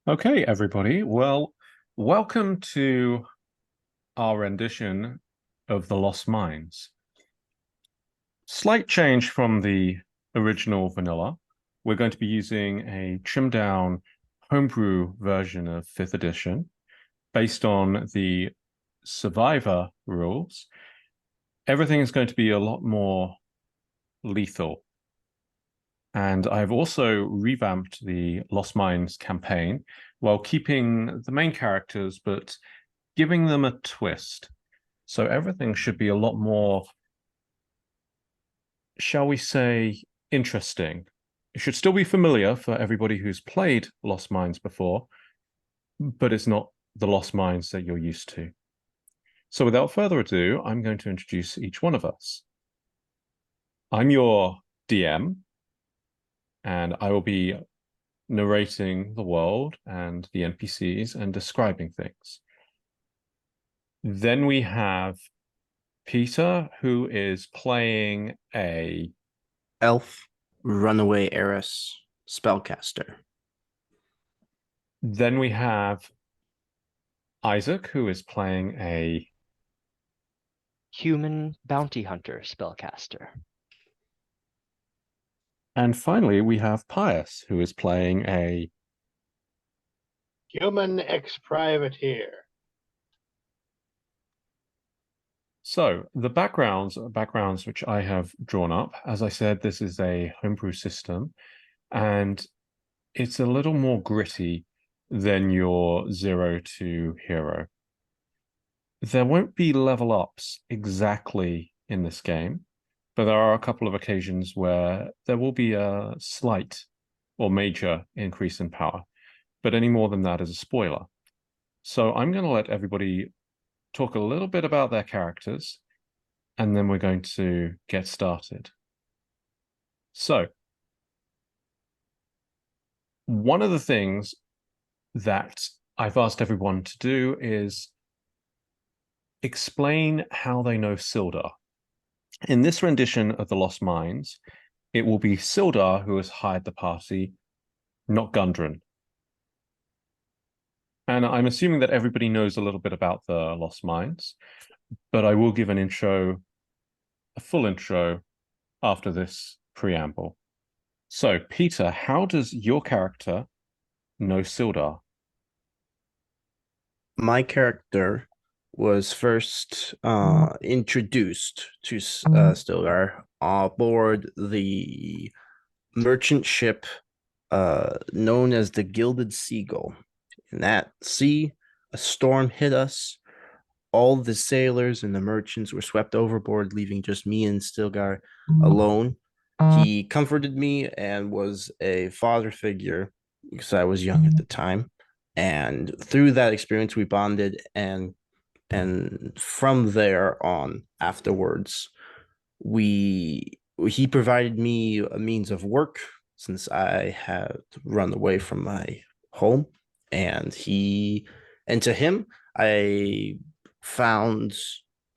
Okay, everybody. Well, welcome to our rendition of the Lost Mines. Slight change from the original vanilla. We're going to be using a trimmed down homebrew version of 5th edition based on the Survivor rules. Everything is going to be a lot more lethal. And I've also revamped the Lost Mines campaign while keeping the main characters, but giving them a twist. So everything should be a lot more, shall we say, interesting. It should still be familiar for everybody who's played Lost Mines before, but it's not the Lost Mines that you're used to. So without further ado, I'm going to introduce each one of us. I'm your DM, and I will be narrating the world and the NPCs and describing things. Then we have Peter, who is playing a Elf, runaway heiress, spellcaster. Then we have Isaac, who is playing a Human bounty hunter spellcaster. And finally, we have Pius, who is playing a Human ex-privateer. So the backgrounds are backgrounds which I have drawn up. As I said, this is a homebrew system, and it's a little more gritty than your 0 to hero. There won't be level ups exactly in this game, but there are a couple of occasions where there will be a slight or major increase in power, but any more than that is a spoiler. So I'm going to let everybody talk a little bit about their characters, and then we're going to get started. So, one of the things that I've asked everyone to do is explain how they know Sildar. In this rendition of the Lost Mines, it will be Sildar who has hired the party, not Gundren. And I'm assuming that everybody knows a little bit about the Lost Mines, but I will give an intro, a full intro, after this preamble. So, Peter, how does your character know Sildar? My character was first introduced to Stilgar aboard the merchant ship known as the Gilded Seagull. In that sea, a storm hit us. All the sailors and the merchants were swept overboard, leaving just me and Stilgar alone. He comforted me and was a father figure because I was young at the time. And through that experience, we bonded, and from there on, afterwards, we he provided me a means of work since I had run away from my home, and to him, I found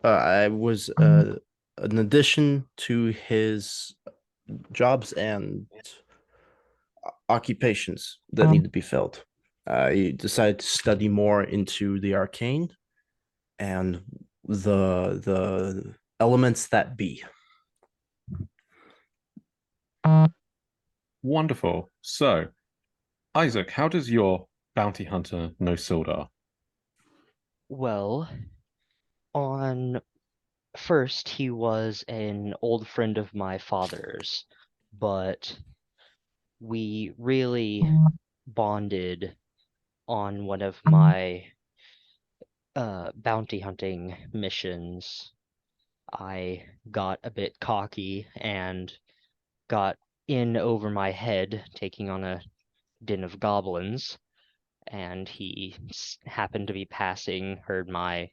I was an addition to his jobs and occupations that need to be filled. I decided to study more into the arcane and the elements that be. Wonderful. So, Isaac, how does your bounty hunter know Sildar? Well, on first, he was an old friend of my father's, but we really bonded on one of my bounty hunting missions. I got a bit cocky and got in over my head, taking on a den of goblins, and he happened to be passing, heard my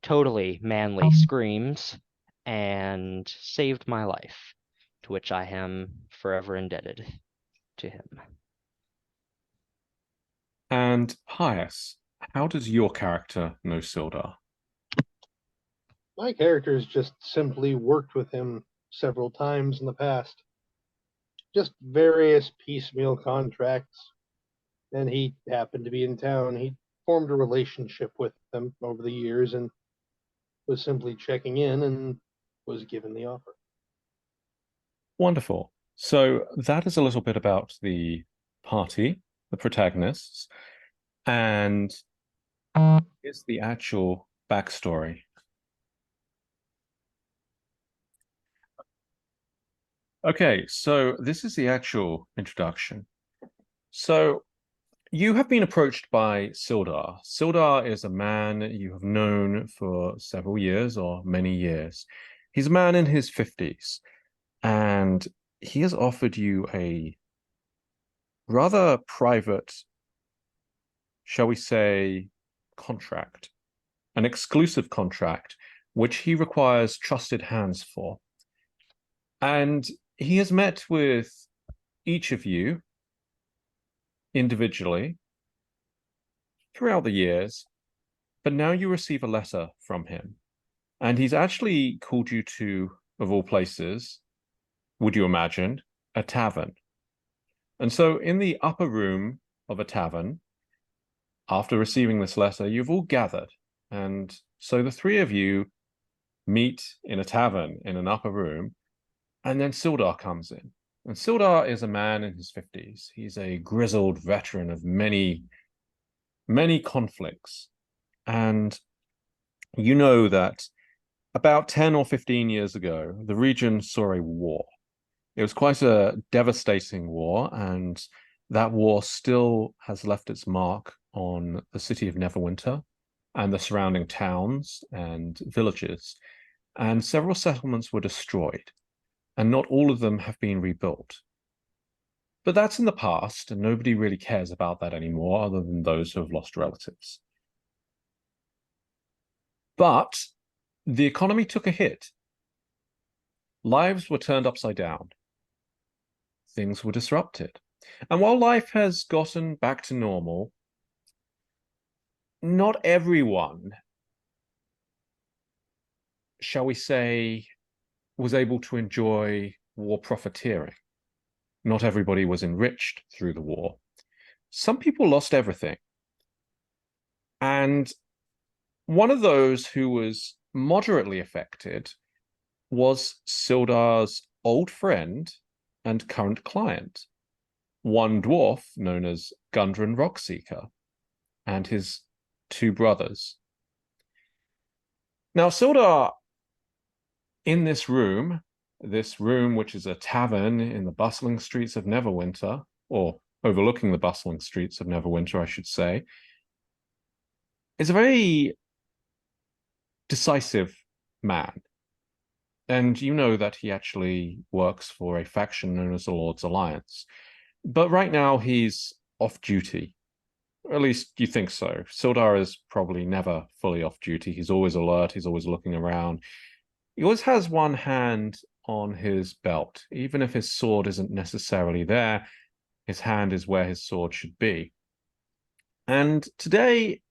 totally manly screams, and saved my life, to which I am forever indebted to him. And Pius, how does your character know Sildar? My character's just simply worked with him several times in the past. Just various piecemeal contracts. and he happened to be in town. He formed a relationship with them over the years and was simply checking in and was given the offer. Wonderful. So that is a little bit about the party, the protagonists, and here's the actual backstory. Okay, so this is the actual introduction. So you have been approached by Sildar. Sildar is a man you have known for several years or many years. He's a man in his 50s, and he has offered you a rather private, shall we say, contract, an exclusive contract, which he requires trusted hands for. And he has met with each of you individually throughout the years, but now you receive a letter from him. And he's actually called you to, of all places, would you imagine, a tavern. And so in the upper room of a tavern, after receiving this letter, you've all gathered. And so the three of you meet in a tavern in an upper room, and then Sildar comes in. And Sildar is a man in his 50s. He's a grizzled veteran of many, many conflicts. And you know that about 10 or 15 years ago, the region saw a war. It was quite a devastating war, and that war still has left its mark on the city of Neverwinter and the surrounding towns and villages. And several settlements were destroyed, and not all of them have been rebuilt. But that's in the past, and nobody really cares about that anymore, other than those who have lost relatives. But the economy took a hit. Lives were turned upside down. Things were disrupted. And while life has gotten back to normal, not everyone, shall we say, was able to enjoy war profiteering. Not everybody was enriched through the war. Some people lost everything. And one of those who was moderately affected was Sildar's old friend and current client, one dwarf known as Gundren Rockseeker, and his two brothers. Now, Sildar, in this room which is a tavern in the bustling streets of Neverwinter, or overlooking the bustling streets of Neverwinter, I should say, is a very decisive man. And you know that he actually works for a faction known as the Lord's Alliance. But right now he's off duty. Or at least you think so. Sildar is probably never fully off duty. He's always alert. He's always looking around. He always has one hand on his belt. Even if his sword isn't necessarily there, his hand is where his sword should be. And today,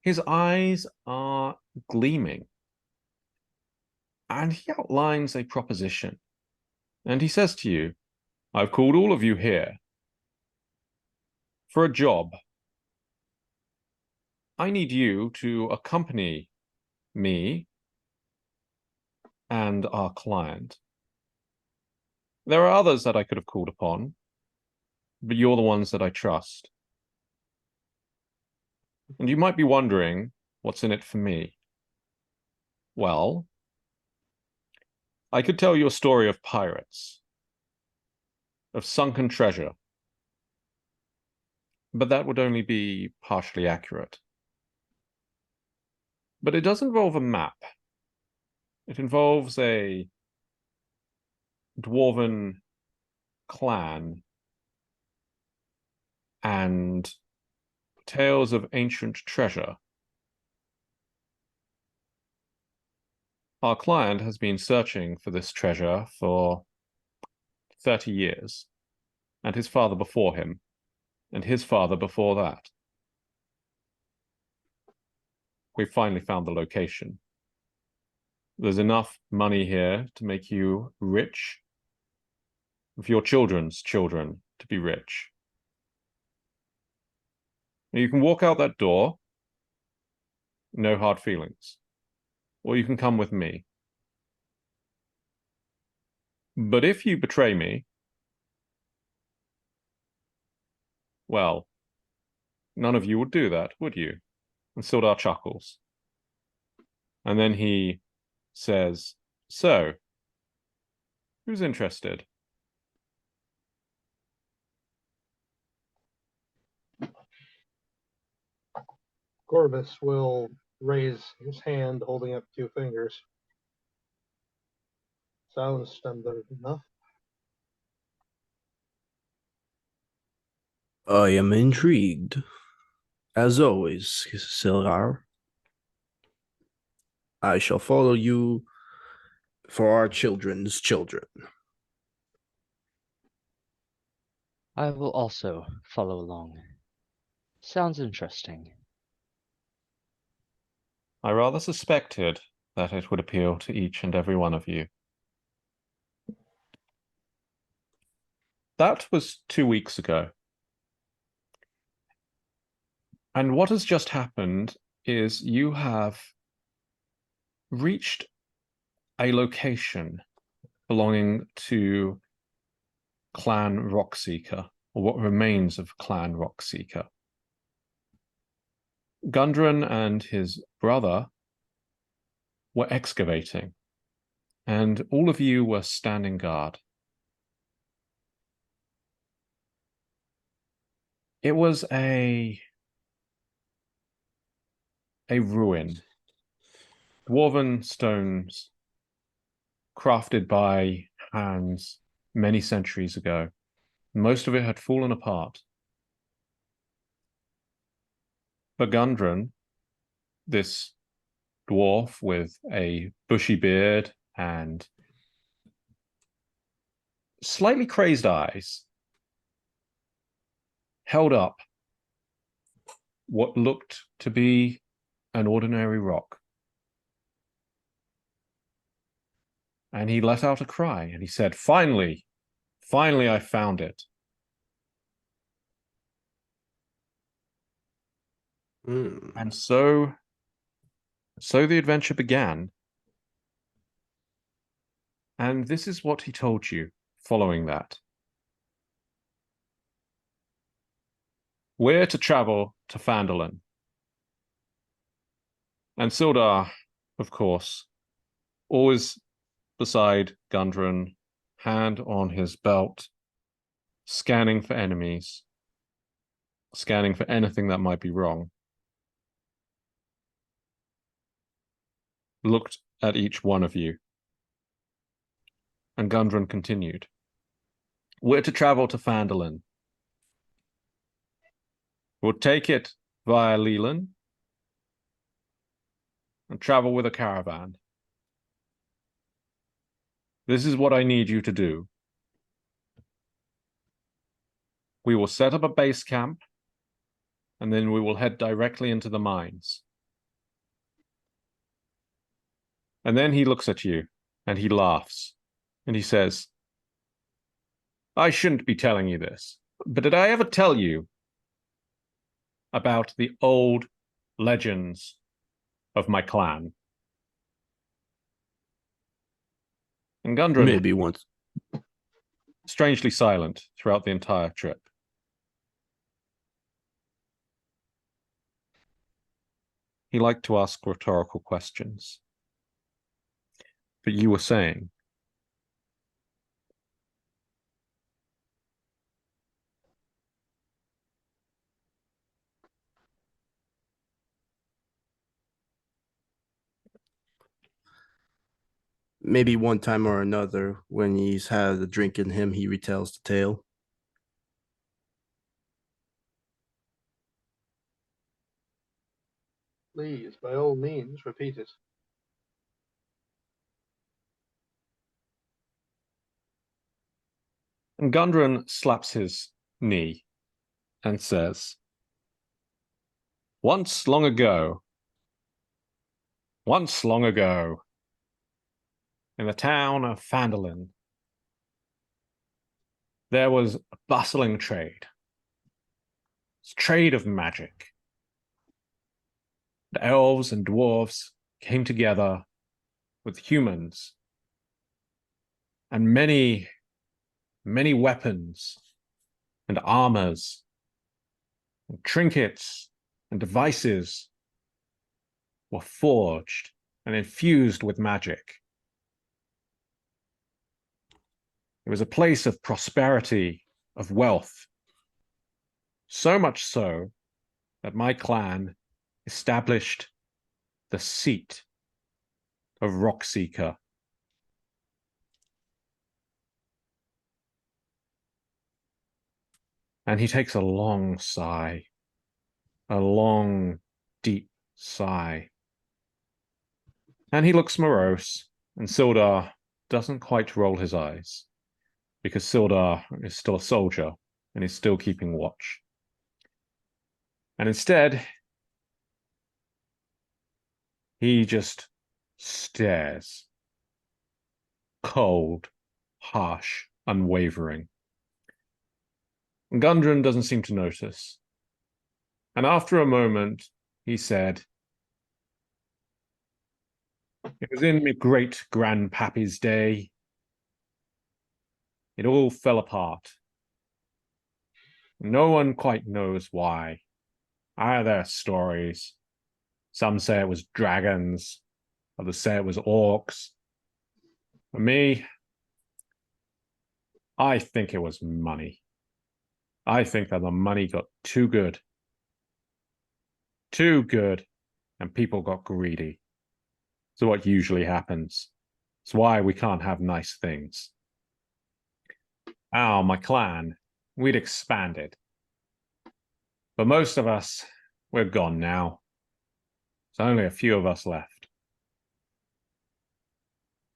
his eyes are gleaming. And he outlines a proposition. And he says to you, I've called all of you here for a job. I need you to accompany me and our client. There are others that I could have called upon, but you're the ones that I trust. And you might be wondering, what's in it for me? Well, I could tell you a story of pirates, of sunken treasure, but that would only be partially accurate. But it does involve a map. It involves a dwarven clan and tales of ancient treasure. Our client has been searching for this treasure for 30 years, and his father before him, and his father before that. We finally found the location. There's enough money here to make you rich, for your children's children to be rich. You can walk out that door, no hard feelings, or you can come with me. But if you betray me, well, none of you would do that, would you? And Sildar chuckles. And then he says, so, who's interested? Corvus will raise his hand, holding up 2 fingers. Sounds standard enough. I am intrigued. As always, Sildar. I shall follow you for our children's children. I will also follow along. Sounds interesting. I rather suspected that it would appeal to each and every one of you. That was 2 weeks ago. And what has just happened is you have reached a location belonging to Clan Rockseeker, or what remains of Clan Rockseeker. Gundren and his brother were excavating, and all of you were standing guard. It was a ruin. Dwarven stones crafted by hands many centuries ago. Most of it had fallen apart. But Gundren, this dwarf with a bushy beard and slightly crazed eyes, held up what looked to be an ordinary rock. And he let out a cry and he said, finally, I found it. And so the adventure began. And this is what he told you following that. We're to travel to Phandelver. And Sildar, of course, always beside Gundren, hand on his belt, scanning for enemies, scanning for anything that might be wrong, looked at each one of you. And Gundren continued. We're to travel to Phandelver. We'll take it via Leland and travel with a caravan. This is what I need you to do. We will set up a base camp, and then we will head directly into the mines. And then he looks at you, and he laughs, and he says, I shouldn't be telling you this, but did I ever tell you about the old legends of my clan? And Gundren, Maybe once. strangely silent throughout the entire trip. He liked to ask rhetorical questions. But you were saying, Maybe one time or another, when he's had a drink in him, he retells the tale. Please, by all means, repeat it. and Gundren slaps his knee and says, once long ago, in the town of Phandelver, there was a bustling trade. It's a trade of magic. The elves and dwarves came together with humans, and many, many weapons and armors and trinkets and devices were forged and infused with magic. It was a place of prosperity, of wealth, so much so that my clan established the seat of Rockseeker. And he takes a long sigh, a long, deep sigh. And he looks morose, and Sildar doesn't quite roll his eyes, because Sildar is still a soldier, and he's still keeping watch. And instead, he just stares. Cold, harsh, unwavering. Gundren doesn't seem to notice. And after a moment, he said, "It was in my great-grandpappy's day. It all fell apart. No one quite knows why. There are stories. Some say it was dragons. Others say it was orcs. For me, I think it was money. I think that the money got too good. Too good, and people got greedy. It's what usually happens. It's why we can't have nice things. My clan, we'd expanded. But most of us, we're gone now. There's only a few of us left.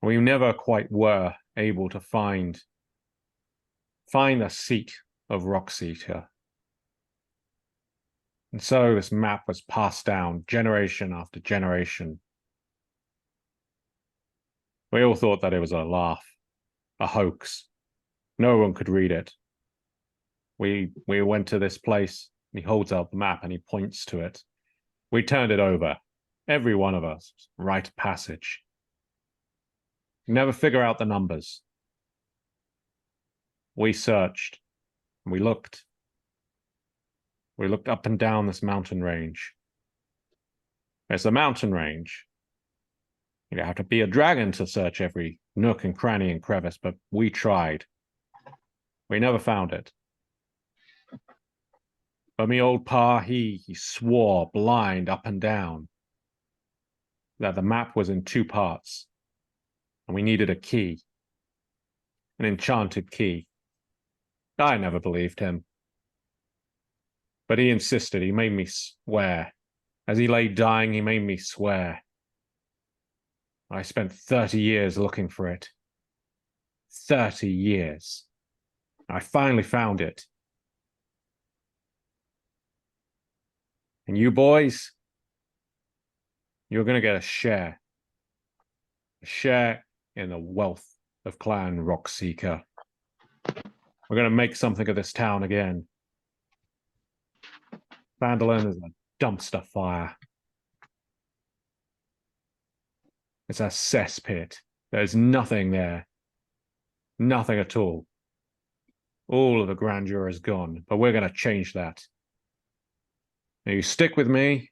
We never quite were able to find a seat of Rockseeker. And so this map was passed down generation after generation. We all thought that it was a laugh, a hoax. No one could read it. We went to this place, and he holds out the map and he points to it. We turned it over, every one of us, rite of passage. Never figure out the numbers. We searched, and we looked. We looked up and down this mountain range. It's a mountain range. You'd have to be a dragon to search every nook and cranny and crevice, but we tried. We never found it. But me old pa, he swore blind up and down that the map was in two parts, and we needed a key, an enchanted key. I never believed him. But he insisted, he made me swear. As he lay dying, he made me swear. I spent 30 years looking for it. 30 years. I finally found it. And you boys, you're going to get a share. A share in the wealth of Clan Rockseeker. We're going to make something of this town again. Phandalin is a dumpster fire. It's a cesspit. There's nothing there. Nothing at all. All of the grandeur is gone, but we're going to change that. Now you stick with me,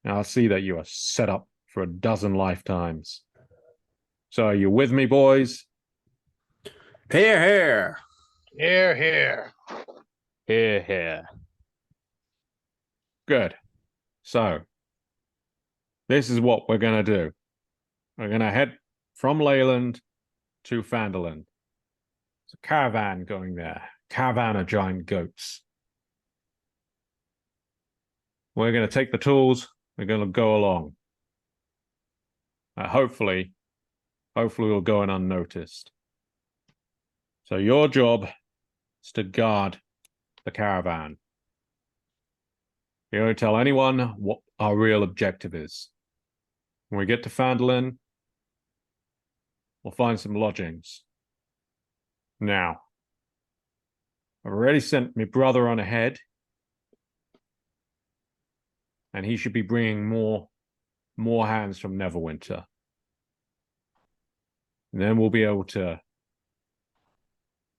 and I'll see that you are set up for a dozen lifetimes. So are you with me, boys? Here, here. Here, here. Here, here. Good. So, this is what we're going to do. We're going to head from Leyland to Phandalin. There's a caravan going there. Caravan of giant goats. We're going to take the tools. We're going to go along. Hopefully we'll go in unnoticed. So your job is to guard the caravan. You don't tell anyone what our real objective is. When we get to Phandalin, we'll find some lodgings. Now, I've already sent my brother on ahead, and he should be bringing more hands from Neverwinter. And then we'll be able to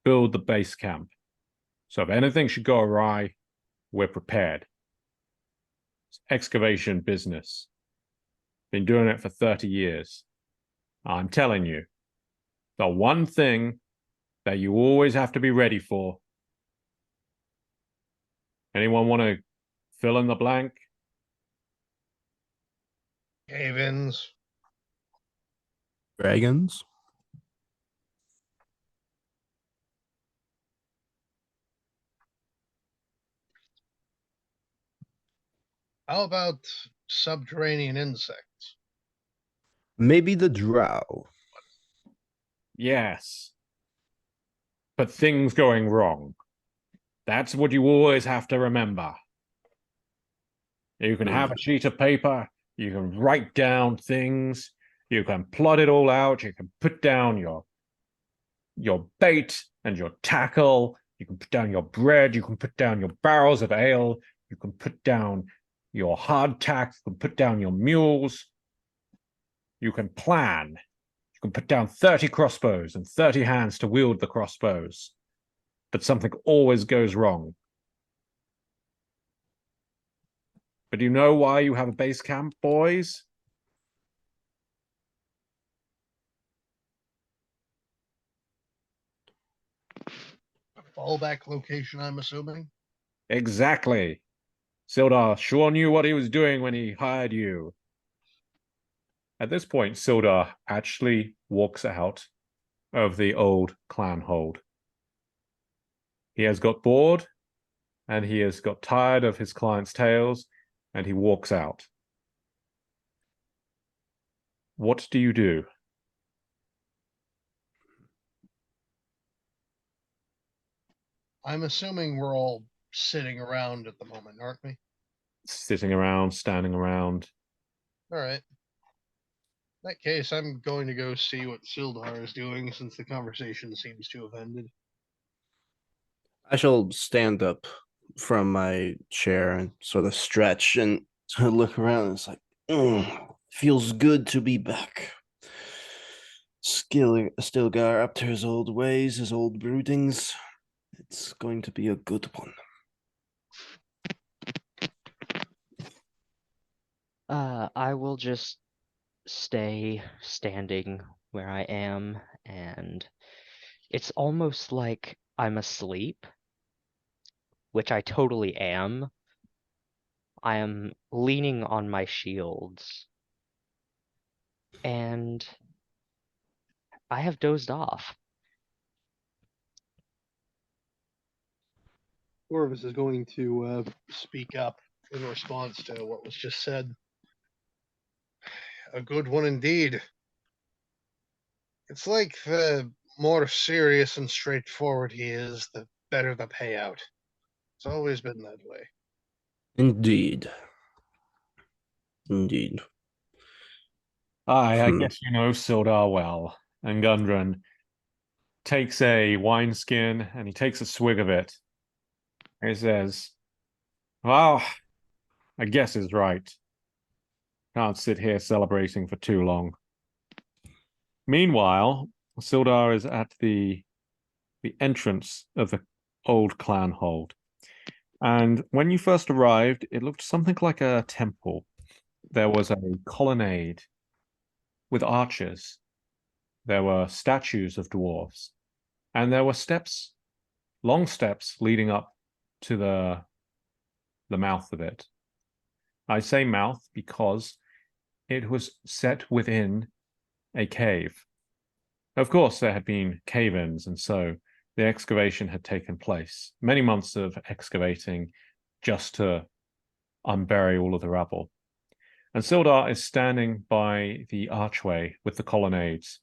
build the base camp. So if anything should go awry, we're prepared. It's excavation business. Been doing it for 30 years. I'm telling you, the one thing that you always have to be ready for. Anyone want to fill in the blank? Cave-ins. Dragons. How about subterranean insects? Maybe the drow. Yes. But things going wrong. That's what you always have to remember. You can have a sheet of paper, you can write down things, you can plot it all out, you can put down your bait and your tackle, you can put down your bread, you can put down your barrels of ale, you can put down your hardtack, you can put down your mules, you can plan, you can put down 30 crossbows and 30 hands to wield the crossbows, but something always goes wrong. But do you know why you have a base camp, boys? A fallback location, I'm assuming. Exactly. Sildar sure knew what he was doing when he hired you. At this point, Sildar actually walks out of the old clan hold. He has got bored, and he has got tired of his clients' tales, and he walks out. What do you do? I'm assuming we're all sitting around at the moment, aren't we? Sitting around, standing around. All right. In that case, I'm going to go see what Sildar is doing since the conversation seems to have ended. I shall stand up from my chair and sort of stretch and look around. It's like, feels good to be back. Stilgar up to his old ways, his old broodings. It's going to be a good one. I will just stay standing where I am, and it's almost like I'm asleep, which I totally am. I am leaning on my shields, and I have dozed off. Orvis is going to speak up in response to what was just said. A good one indeed. It's like the more serious and straightforward he is, the better the payout. It's always been that way. Indeed. Indeed. I guess you know Sildar well. And Gundren takes a wineskin and he takes a swig of it. He says, well, I guess he's right. Can't sit here celebrating for too long. Meanwhile, Sildar is at the entrance of the old clan hold. And when you first arrived, it looked something like a temple. There was a colonnade with arches. There were statues of dwarves. And there were steps, long steps leading up to the mouth of it. I say mouth because it was set within a cave. Of course, there had been cave-ins, and so the excavation had taken place. Many months of excavating just to unbury all of the rubble. And Sildar is standing by the archway with the colonnades,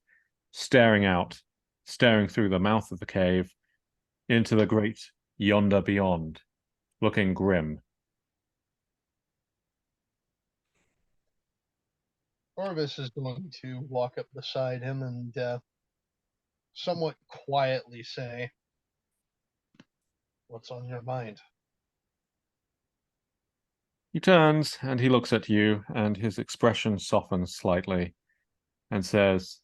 staring out, staring through the mouth of the cave into the great yonder beyond, looking grim. Orvis is going to walk up beside him and somewhat quietly say, What's on your mind? He turns and he looks at you, and his expression softens slightly and says,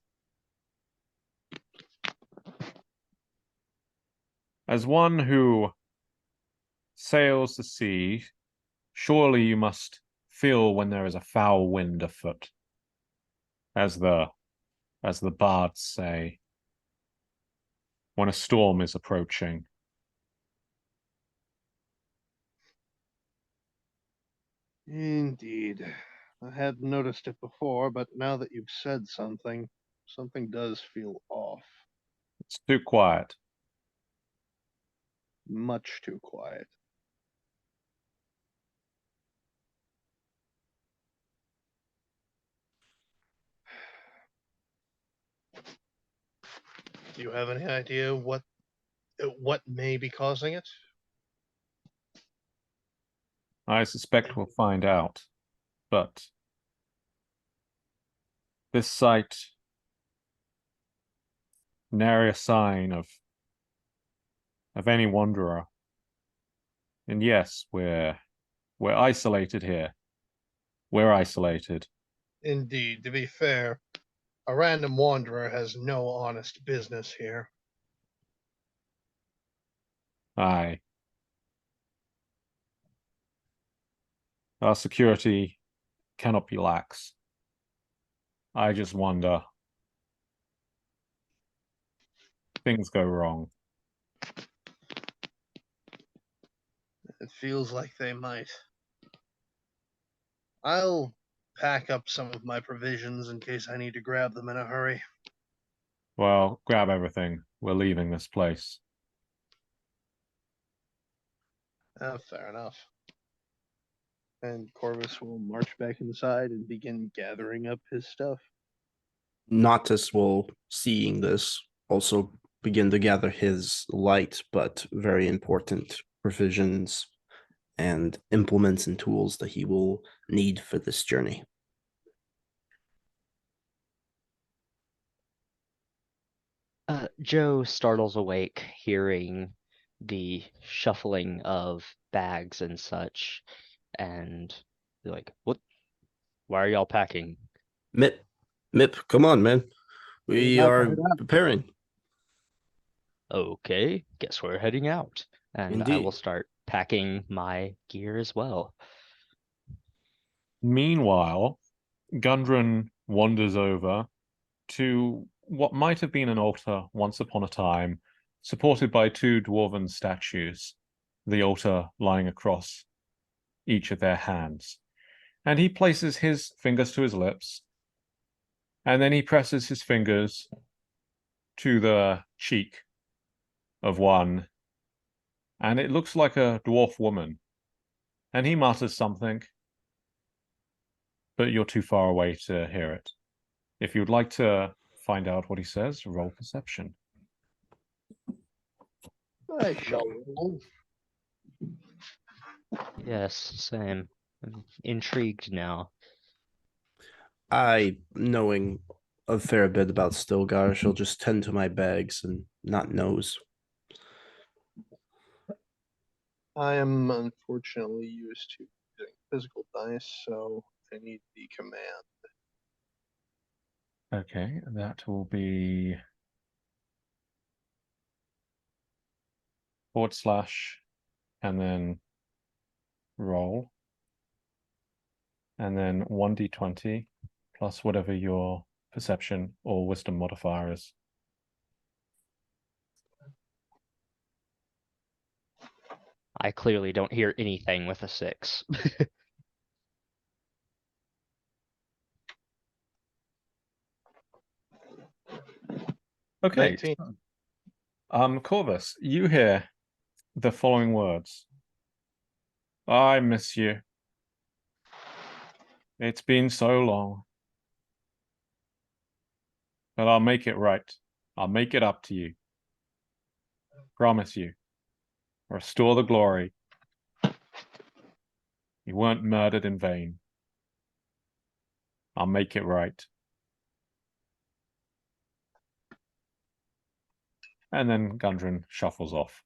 "As one who sails the sea, surely you must feel when there is a foul wind afoot, as the bards say, when a storm is approaching." Indeed. I hadn't noticed it before, but now that you've said something, something does feel off. It's too quiet. Much too quiet. Do you have any idea what may be causing it? I suspect we'll find out, but this sight, nary a sign of any wanderer. And yes, we're isolated here. We're isolated. Indeed, to be fair, a random wanderer has no honest business here. Aye. Our security cannot be lax. I just wonder. Things go wrong. It feels like they might. I'll pack up some of my provisions in case I need to grab them in a hurry. Well, grab everything. We're leaving this place. Fair enough. And Corvus will march back inside and begin gathering up his stuff. Natus will, seeing this, also begin to gather his light but very important provisions and implements and tools that he will need for this journey. Joe startles awake, hearing the shuffling of bags and such, and be like, "What? Why are y'all packing?" Mip, come on, man. We're We about to are head out. preparing. Okay, guess we're heading out. And I will Indeed. start packing my gear as well. Meanwhile, Gundren wanders over to what might have been an altar once upon a time, supported by two dwarven statues, the altar lying across each of their hands. And he places his fingers to his lips, and then he presses his fingers to the cheek of one, and it looks like a dwarf woman. And he mutters something, but you're too far away to hear it. If you'd like to find out what he says, roll perception. I shall roll. Yes, same. I'm intrigued now. Knowing a fair bit about Stilgar, she'll just tend to my bags and not nose. I am unfortunately used to using physical dice, so I need the command. Okay, that will be / and then roll, and then 1d20 plus whatever your perception or wisdom modifier is. I clearly don't hear anything with a 6. Okay, 19. Corvus, you hear the following words. I miss you. It's been so long. But I'll make it right. I'll make it up to you. Promise you. Restore the glory. You weren't murdered in vain. I'll make it right. And then Gundren shuffles off.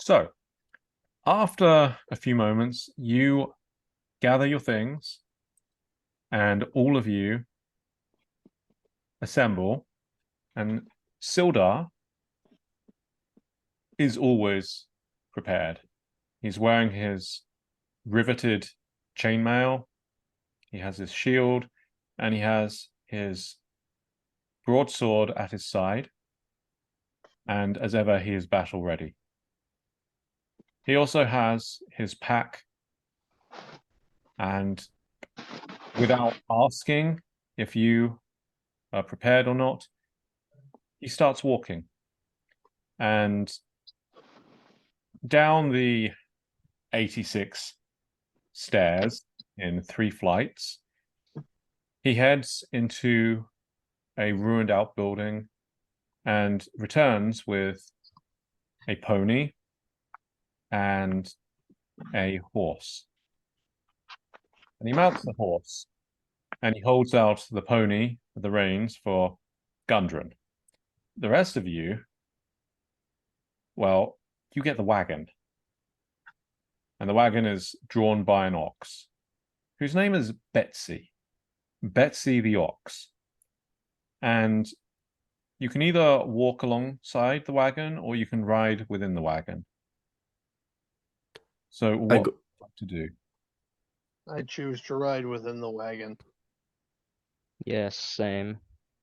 So, after a few moments, you gather your things, and all of you assemble, and Sildar is always prepared. He's wearing his riveted chainmail, he has his shield, and he has his broadsword at his side, and as ever, he is battle ready. He also has his pack, and without asking if you are prepared or not, he starts walking. And down the 86 stairs in 3 flights, he heads into a ruined outbuilding and returns with a pony and a horse. And he mounts the horse and he holds out the pony with the reins for Gundren. The rest of you, well, you get the wagon. And the wagon is drawn by an ox, whose name is Betsy. Betsy the ox. And you can either walk alongside the wagon or you can ride within the wagon. So what would you like to do? I choose to ride within the wagon. Yes, same.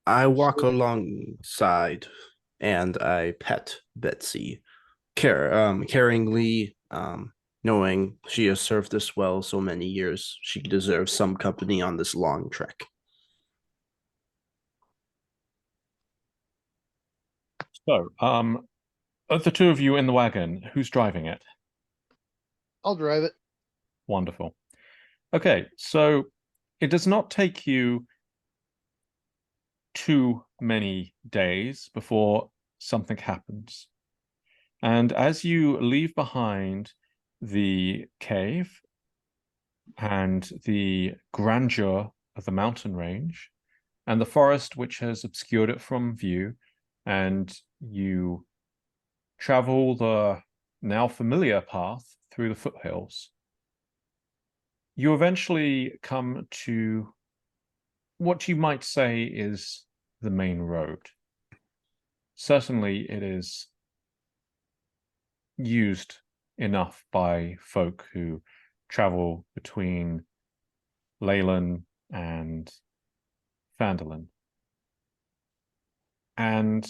I walk alongside and I pet Betsy, caringly, knowing she has served us well so many years. She deserves some company on this long trek. So, of the two of you in the wagon, who's driving it? I'll drive it. Wonderful. Okay, so it does not take you too many days before something happens. And as you leave behind the cave and the grandeur of the mountain range and the forest which has obscured it from view, and you travel the now familiar path through the foothills, you eventually come to what you might say is the main road. Certainly it is used enough by folk who travel between Leyland and Phandelver. And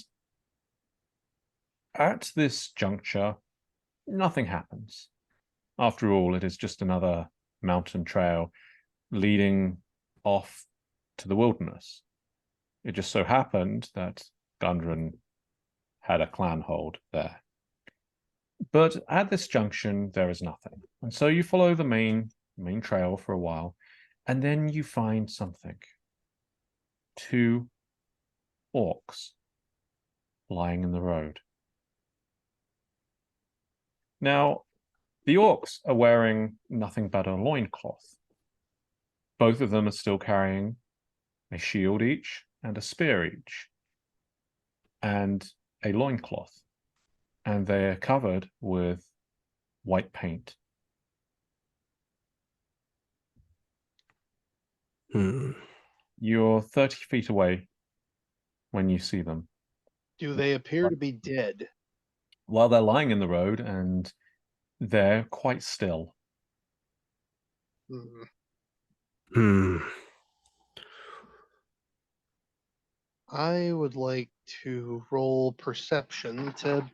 at this juncture, nothing happens. After all, it is just another mountain trail leading off to the wilderness. It just so happened that Gundren had a clan hold there. But at this junction, there is nothing. And so you follow the main trail for a while, and then you find something. 2 orcs lying in the road. Now, the orcs are wearing nothing but a loincloth. Both of them are still carrying a shield each and a spear each, and a loincloth. And they're covered with white paint. You're 30 feet away when you see them. Do they appear to be dead? Well, they're lying in the road and they're quite still. I would like to roll perception to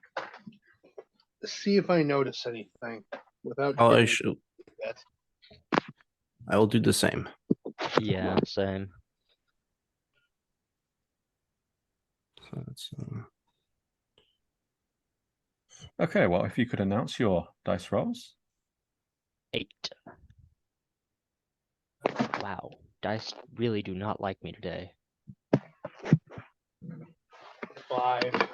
see if I notice anything without. I will do the same. Yeah, same. So that's, Okay, well, if you could announce your dice rolls. 8. Wow, dice really do not like me today. 5.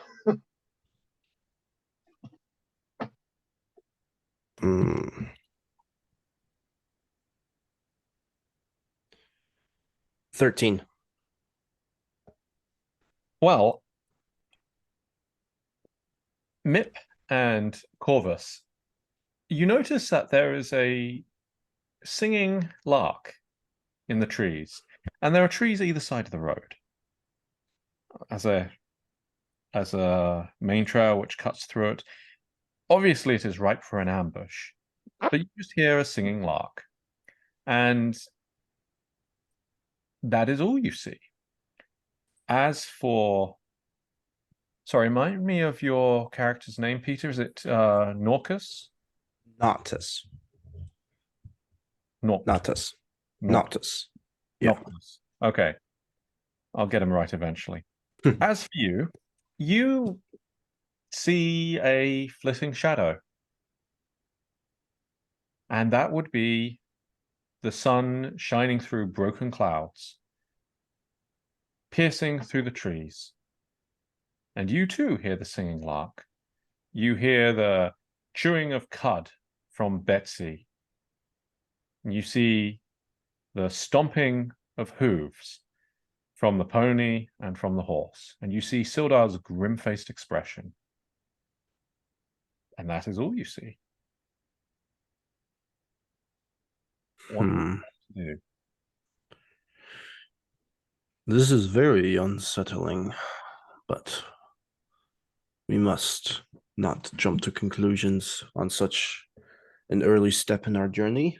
13. Well, Mip and Corvus, you notice that there is a singing lark in the trees, and there are trees either side of the road. As a main trail which cuts through it. Obviously, it is ripe for an ambush, but you just hear a singing lark, and that is all you see. As for, sorry, remind me of your character's name, Peter. Is it Norcus? Noctis. Nort. Noctis. Nort. Noctis. Yeah. Noctis. Okay. I'll get him right eventually. As for you, you see a flitting shadow. And that would be the sun shining through broken clouds, piercing through the trees. And you too hear the singing lark. You hear the chewing of cud from Betsy. And you see the stomping of hooves from the pony and from the horse. And you see Sildar's grim-faced expression. And that is all you see. What do you do? This is very unsettling, but we must not jump to conclusions on such an early step in our journey.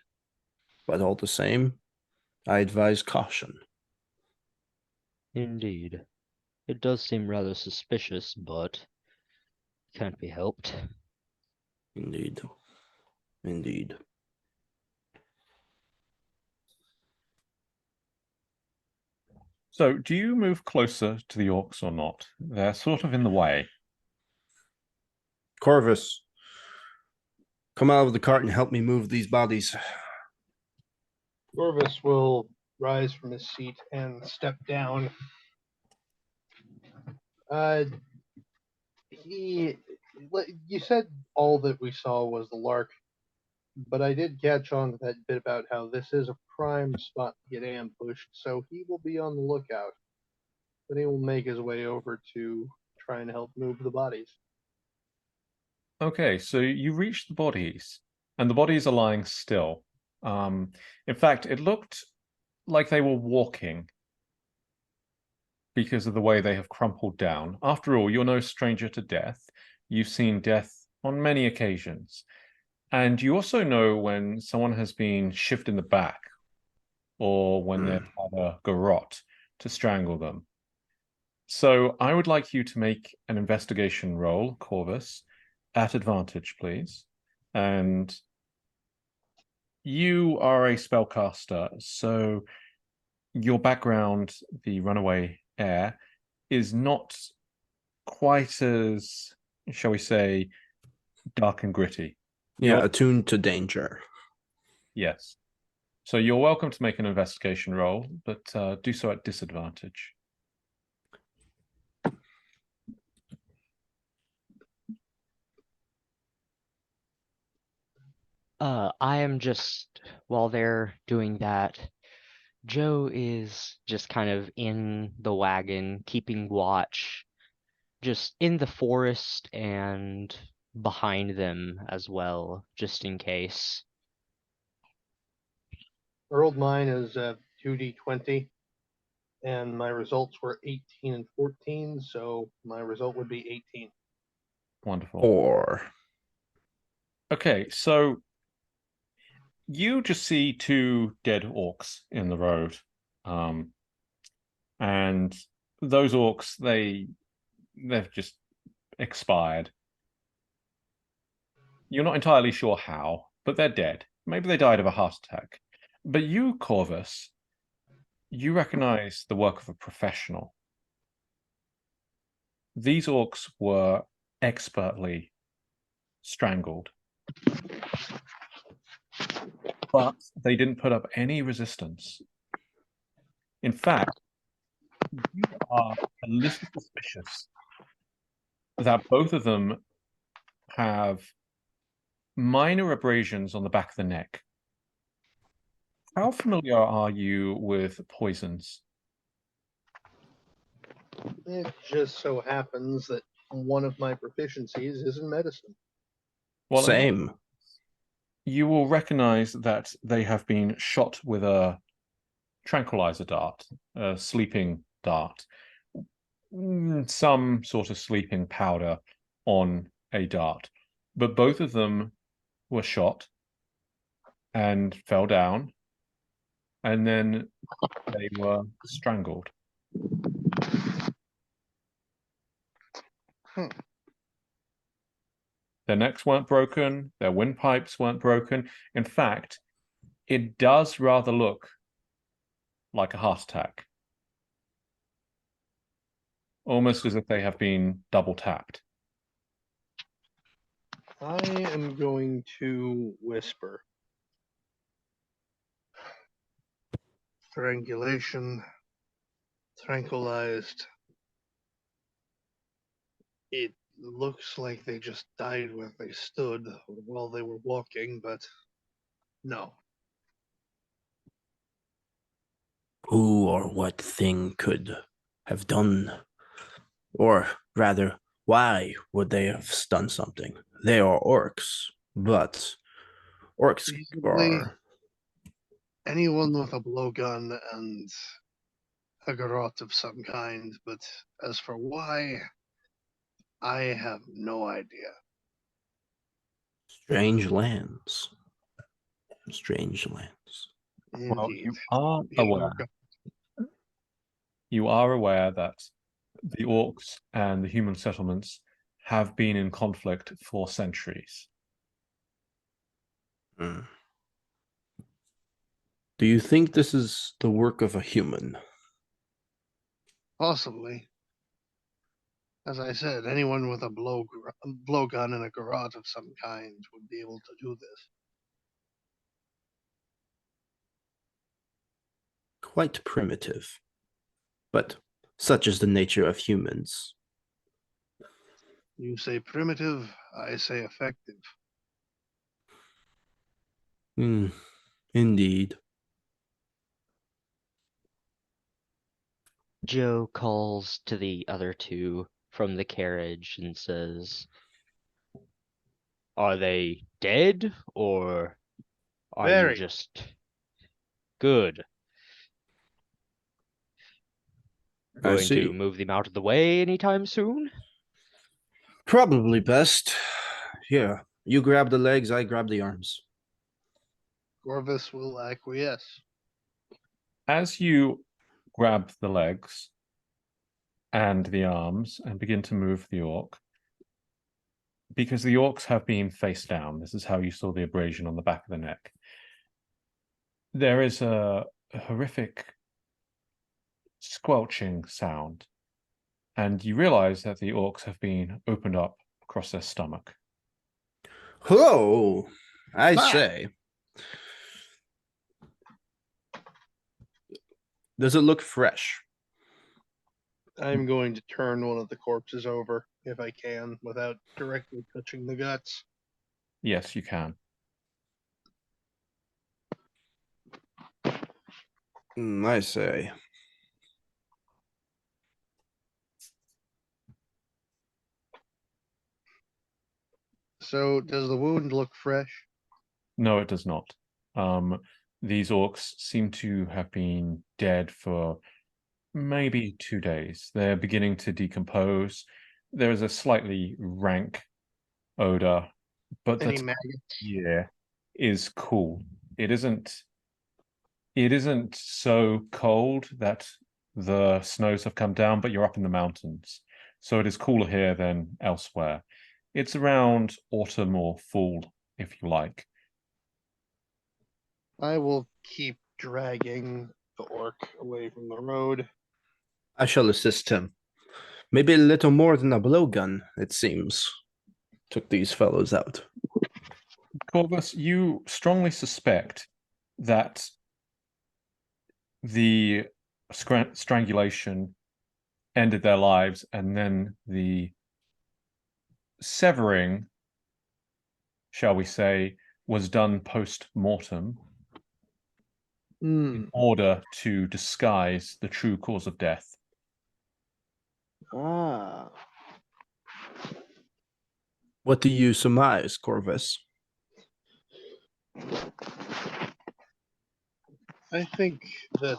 But all the same, I advise caution. Indeed. It does seem rather suspicious, but can't be helped. Indeed. Indeed. So, do you move closer to the orcs or not? They're sort of in the way. Corvus, come out of the cart and help me move these bodies. Corvus will rise from his seat and step down. You said all that we saw was the lark, but I did catch on to that bit about how this is a prime spot to get ambushed, so he will be on the lookout. But he will make his way over to try and help move the bodies. Okay, so you reach the bodies, and the bodies are lying still. In fact, it looked like they were walking because of the way they have crumpled down. After all, you're no stranger to death. You've seen death on many occasions. And you also know when someone has been shivved in the back or when they've had a garrote to strangle them. So I would like you to make an investigation roll, Corvus, at advantage, please. And you are a spellcaster, so your background, the runaway heir, is not quite as, shall we say, dark and gritty. Yeah, attuned to danger. Yes. So you're welcome to make an investigation roll, but do so at disadvantage. I am just, while they're doing that, Joe is just kind of in the wagon, keeping watch, just in the forest and behind them as well, just in case. Our old mine is 2d20, and my results were 18 and 14, so my result would be 18. Wonderful. Or Okay, so you just see two dead orcs in the road. And those orcs, they've just expired. You're not entirely sure how, but they're dead. Maybe they died of a heart attack. But you, Corvus, you recognize the work of a professional. These orcs were expertly strangled. But they didn't put up any resistance. In fact, you are a little suspicious that both of them have minor abrasions on the back of the neck. How familiar are you with poisons? It just so happens that one of my proficiencies is in medicine. Well, Same. you will recognize that they have been shot with a tranquilizer dart, a sleeping dart, some sort of sleeping powder on a dart. But both of them were shot and fell down, and then they were strangled. Their necks weren't broken, their windpipes weren't broken. In fact, it does rather look like a heart attack. Almost as if they have been double tapped. I am going to whisper. Strangulation, tranquilized. It looks like they just died where they stood while they were walking, but no. Who or what thing could have done, or rather, why would they have done something? They are orcs, but orcs Reasonably, are anyone with a blowgun and a garrote of some kind, but as for why, I have no idea. strange lands. Strange lands. Well, Indeed. you are aware that the orcs and the human settlements have been in conflict for centuries. Hmm. Do you think this is the work of a human? Possibly. As I said, anyone with a blowgun and a garrote of some kind would be able to do this. Quite primitive. But such is the nature of humans. You say primitive, I say effective. Indeed. Joe calls to the other two from the carriage and says, "Are they dead, or are you Very. just good? I Going to see. move them out of the way anytime soon?" Probably best. Here, you grab the legs, I grab the arms. Corvus will acquiesce. As you grab the legs and the arms and begin to move the orc, because the orcs have been face down, this is how you saw the abrasion on the back of the neck, there is a horrific squelching sound, and you realize that the orcs have been opened up across their stomach. Hello, I Ah! say. Does it look fresh? I'm going to turn one of the corpses over, if I can, without directly touching the guts. Yes, you can. I say. So, does the wound look fresh? No, it does not. These orcs seem to have been dead for maybe 2 days. They're beginning to decompose. There is a slightly rank odor, but Any the maggots? yeah is cool. It isn't so cold that the snows have come down, but you're up in the mountains. So it is cooler here than elsewhere. It's around autumn or fall, if you like. I will keep dragging the orc away from the road. I shall assist him. Maybe a little more than a blowgun, it seems. Took these fellows out. Corvus, you strongly suspect that the strangulation ended their lives, and then the severing, shall we say, was done post-mortem in order to disguise the true cause of death. Ah. What do you surmise, Corvus? I think that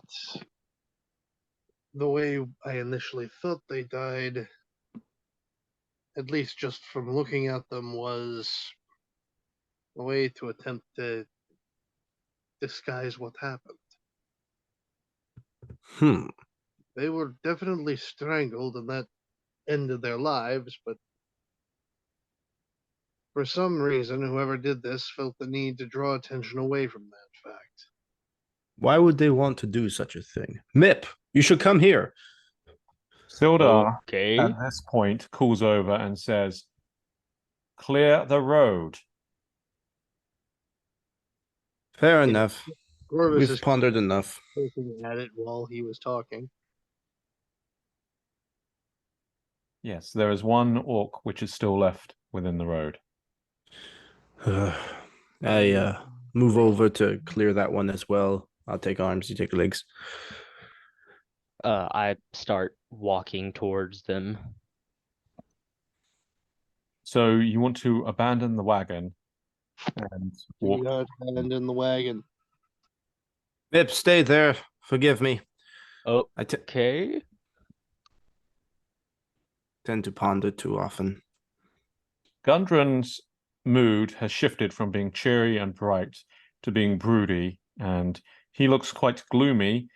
the way I initially thought they died, at least just from looking at them, was a way to attempt to disguise what happened. They were definitely strangled and that ended their lives, but for some reason, whoever did this felt the need to draw attention away from that fact. Why would they want to do such a thing? Mip, you should come here. Sildar, Okay. at this point, calls over and says, "Clear the road." Fair enough. Corvus We've is pondered enough. looking at it while he was talking. Yes, there is one orc which is still left within the road. I move over to clear that one as well. I'll take arms, you take legs. I start walking towards them. So you want to abandon the wagon and Do walk. not stand in the wagon. Mip, stay there. Forgive me. Oh, I okay. tend to ponder too often. Gundren's mood has shifted from being cheery and bright to being broody, and he looks quite gloomy.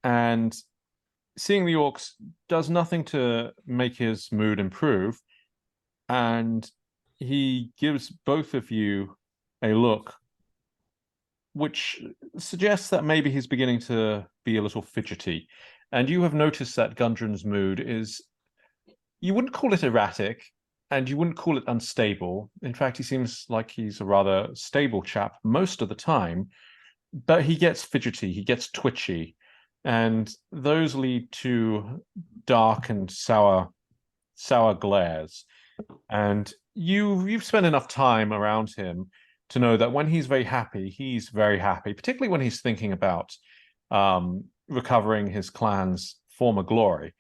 And seeing the orcs does nothing to make his mood improve. And he gives both of you a look which suggests that maybe he's beginning to be a little fidgety. And you have noticed that Gundren's mood is, you wouldn't call it erratic, and you wouldn't call it unstable. In fact, he seems like he's a rather stable chap most of the time, but he gets fidgety, he gets twitchy, and those lead to dark and sour glares. And you've spent enough time around him to know that when he's very happy, particularly when he's thinking about recovering his clan's former glory.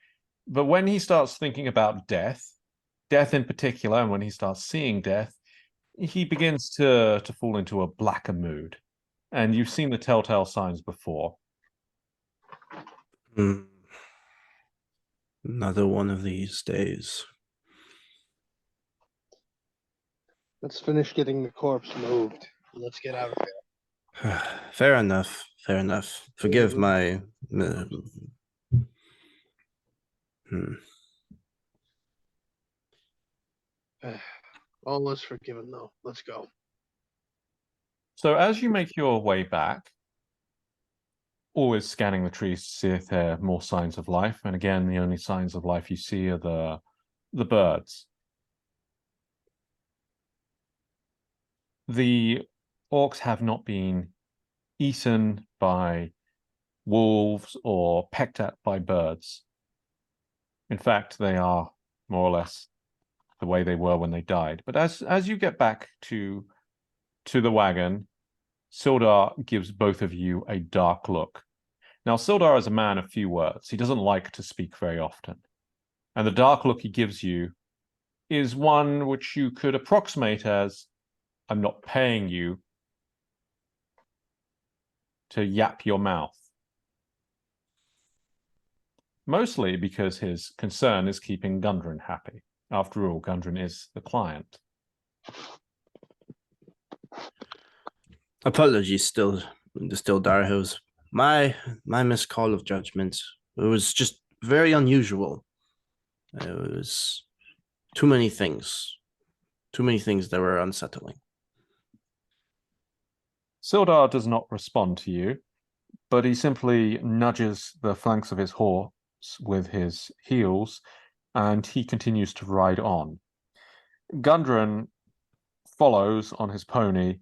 But when he starts thinking about death in particular, and when he starts seeing death, he begins to fall into a blacker mood. And you've seen the telltale signs before. Another one of these days. Let's finish getting the corpse moved. Let's get out of here. Fair enough. Fair enough. Forgive my. All is forgiven, though. Let's go. So as you make your way back, always scanning the trees to see if there are more signs of life, and again, the only signs of life you see are the birds. The orcs have not been eaten by wolves or pecked at by birds. In fact, they are more or less the way they were when they died. But as you get back to the wagon, Sildar gives both of you a dark look. Now, Sildar is a man of few words. He doesn't like to speak very often. And the dark look he gives you is one which you could approximate as, "I'm not paying you to yap your mouth." Mostly because his concern is keeping Gundren happy. After all, Gundren is the client. Apologies, still Darhills. My miscall of judgment. It was just very unusual. It was too many things that were unsettling. Sildar does not respond to you, but he simply nudges the flanks of his horse with his heels, and he continues to ride on. Gundren follows on his pony,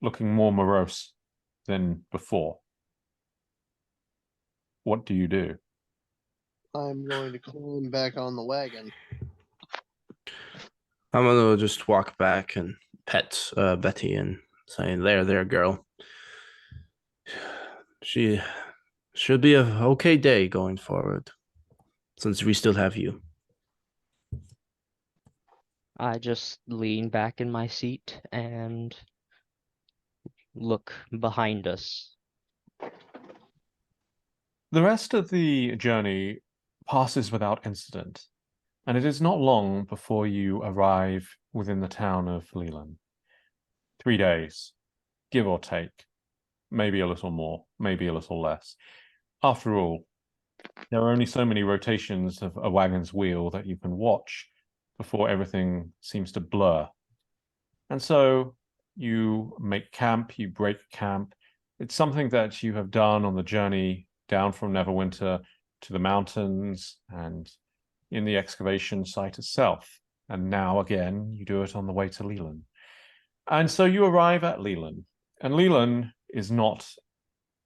looking more morose than before. What do you do? I'm going to climb back on the wagon. I'm gonna just walk back and pet Betty and say, "There, girl. She should be an okay day going forward, since we still have you." I just lean back in my seat and look behind us. The rest of the journey passes without incident, and it is not long before you arrive within the town of Leland. 3 days, give or take, maybe a little more, maybe a little less. After all, there are only so many rotations of a wagon's wheel that you can watch before everything seems to blur. And so you make camp, you break camp. It's something that you have done on the journey down from Neverwinter to the mountains and in the excavation site itself. And now again, you do it on the way to Leland. And so you arrive at Leland. And Leland is not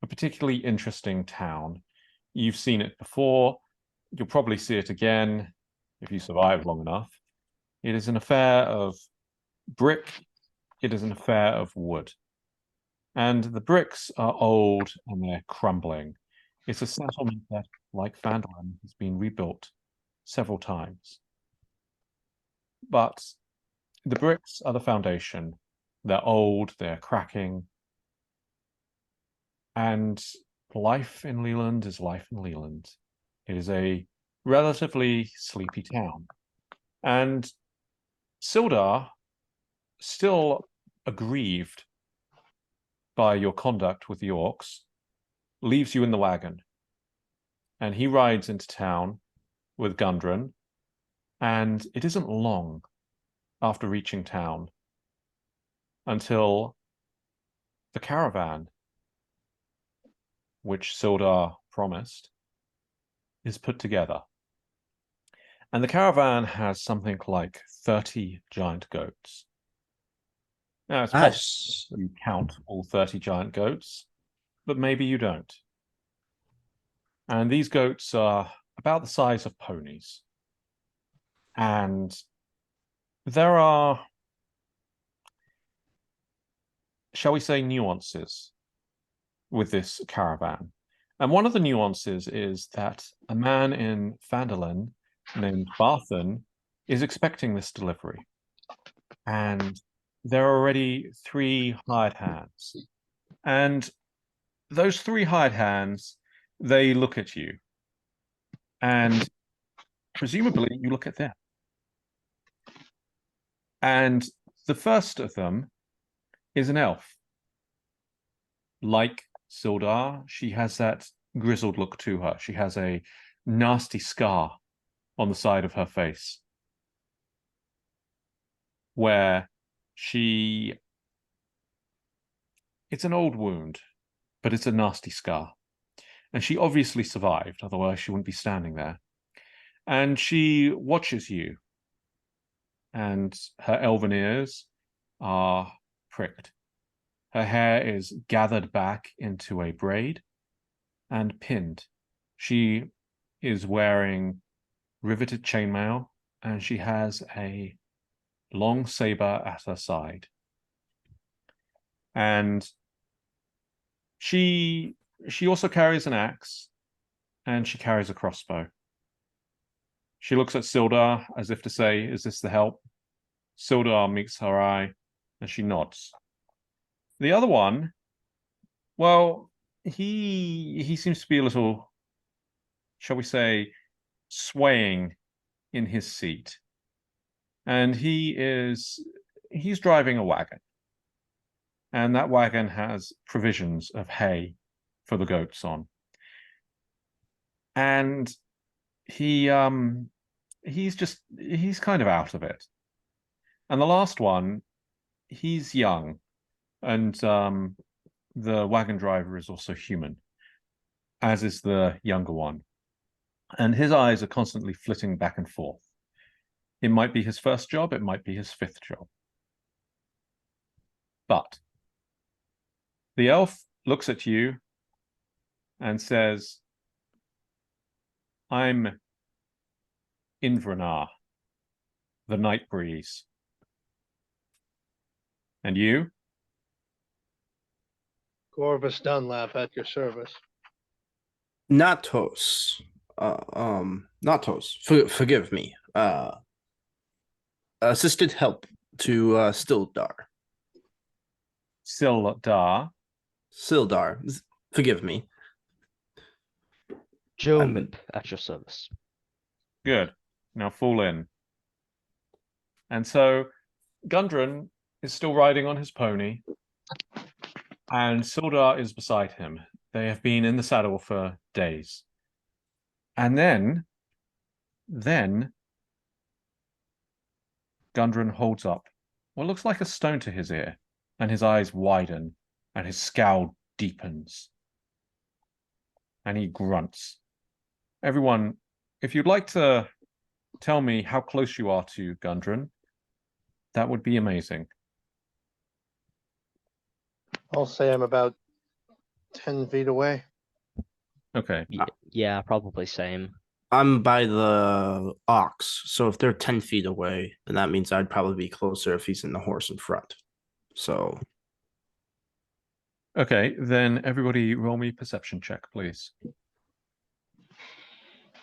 a particularly interesting town. You've seen it before. You'll probably see it again if you survive long enough. It is an affair of brick. It is an affair of wood. And the bricks are old and they're crumbling. It's a settlement that, like Phandelver, has been rebuilt several times. But the bricks are the foundation. They're old, they're cracking. And life in Leland is life in Leland. It is a relatively sleepy town. And Sildar, still aggrieved by your conduct with the orcs, leaves you in the wagon. And he rides into town with Gundren. And it isn't long after reaching town until the caravan, which Sildar promised, is put together. And the caravan has something like 30 giant goats. Now, it's possible you count all 30 giant goats, but maybe you don't. And these goats are about the size of ponies. And there are, shall we say, nuances with this caravan. And one of the nuances is that a man in Phandalin named Barthen is expecting this delivery. And there are already 3 hired hands. And those 3 hired hands, they look at you. And presumably you look at them. And the first of them is an elf. Like Sildar, she has that grizzled look to her. She has a nasty scar on the side of her face where it's an old wound, but it's a nasty scar. And she obviously survived, otherwise she wouldn't be standing there. And she watches you, and her elven ears are pricked. Her hair is gathered back into a braid and pinned. She is wearing riveted chainmail, and she has a long saber at her side. And she also carries an axe, and she carries a crossbow. She looks at Sildar as if to say, "Is this the help?" Sildar meets her eye, and she nods. The other one, well, he seems to be a little, shall we say, swaying in his seat. And he's driving a wagon. And that wagon has provisions of hay for the goats on. And he's kind of out of it. And the last one, he's young, and the wagon driver is also human, as is the younger one. And his eyes are constantly flitting back and forth. It might be his first job, it might be his 5th job. But the elf looks at you and says, "I'm Invranar, the night breeze. And you?" Corvus Dunlap at your service. Natos. Natos. Forgive me. assisted help to Sildar. Sildar. Sildar, forgive me. Jomib at your service. Good. Now fall in. And so Gundren is still riding on his pony, and Sildar is beside him. They have been in the saddle for days. And then Gundren holds up what looks like a stone to his ear, and his eyes widen, and his scowl deepens. And he grunts. Everyone, if you'd like to tell me how close you are to Gundren, that would be amazing. I'll say I'm about 10 feet away. Okay. Yeah, probably same. I'm by the ox, so if they're 10 feet away, then that means I'd probably be closer if he's in the horse in front. So Okay, then everybody roll me perception check, please.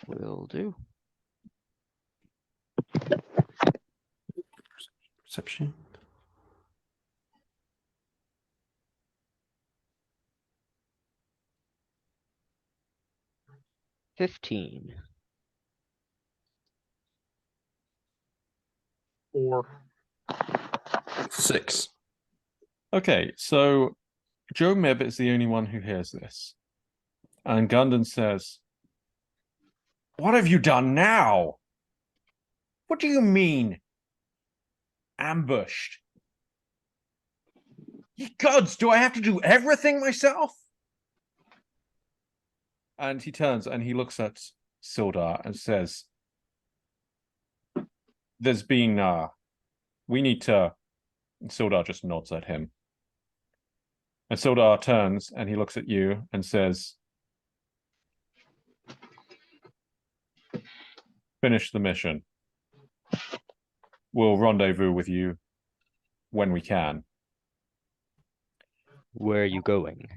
Will do. perception. $15. 4. 6. Okay, so Joe Mib is the only one who hears this. And Gundren says, "What have you done now? What do you mean? Ambushed? Ye gods, do I have to do everything myself?" And he turns and he looks at Sildar and says, "There's been, we need to..." And Sildar just nods at him. And Sildar turns and he looks at you and says, "Finish the mission. We'll rendezvous with you when we can." Where are you going?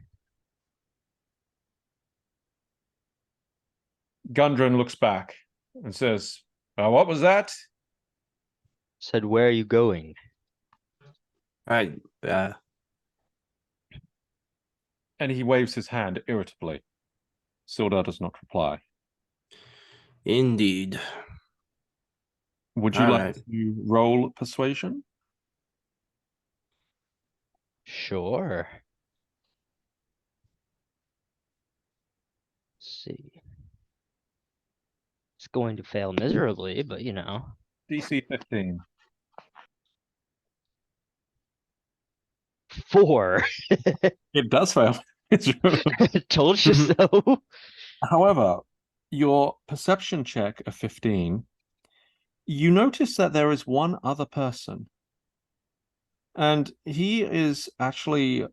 Gundren looks back and says, "What was that?" Said, where are you going? I And he waves his hand irritably. Sildar does not reply. indeed. Would you All like right. to roll persuasion? Sure. Let's see. It's going to fail miserably, but you know. DC 15. 4. It does fail. Told you so. However, your perception check of 15, you notice that there is one other person. And he is actually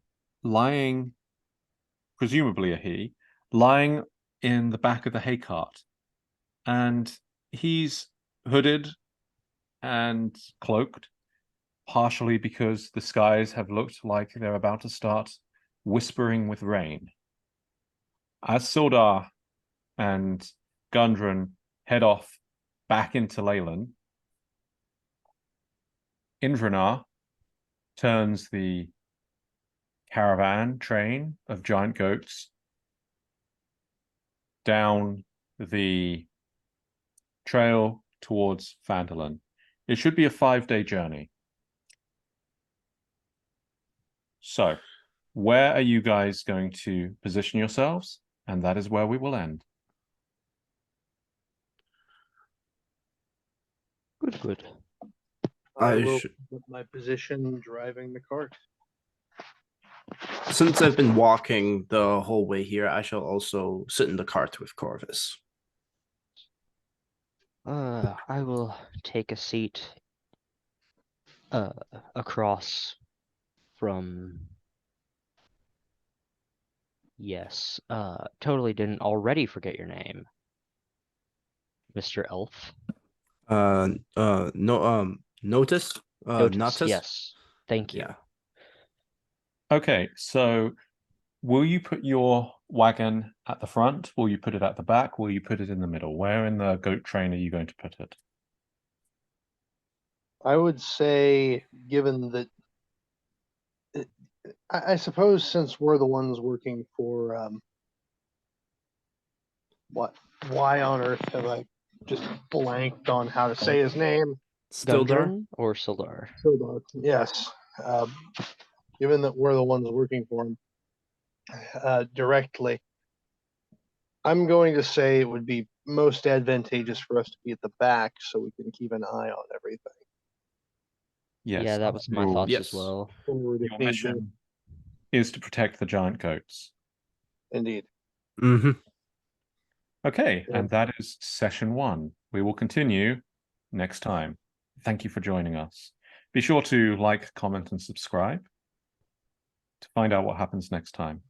lying, presumably a he, lying in the back of the hay cart. And he's hooded and cloaked, partially because the skies have looked like they're about to start whispering with rain. As Sildar and Gundren head off back into Leyland, Indranar turns the caravan train of giant goats down the trail towards Phandelver. It should be a 5-day journey. So, where are you guys going to position yourselves? And that is where we will end. Good. I I will should- put my position driving the cart. Since I've been walking the whole way here, I shall also sit in the cart with Corvus. I will take a seat across from... Yes, totally didn't already forget your name. Mr. Elf. Notice? Notice, Notice? yes. Thank you. Yeah. Okay, so will you put your wagon at the front? Will you put it at the back? Will you put it in the middle? Where in the goat train are you going to put it? I would say, given that, I suppose since we're the ones working for, why on earth have I just blanked on how to say his name? Stildar? Gundren or Sildar? Sildar. Yes. Given that we're the ones working for him directly, I'm going to say it would be most advantageous for us to be at the back so we can keep an eye on everything. Yes, Yeah, that after was my all, thoughts Yes. as well. Forward if Your need be. mission is to protect the giant goats. Indeed. Mm-hmm. Okay, Yeah. and that is session 1. We will continue next time. Thank you for joining us. Be sure to like, comment, and subscribe to find out what happens next time.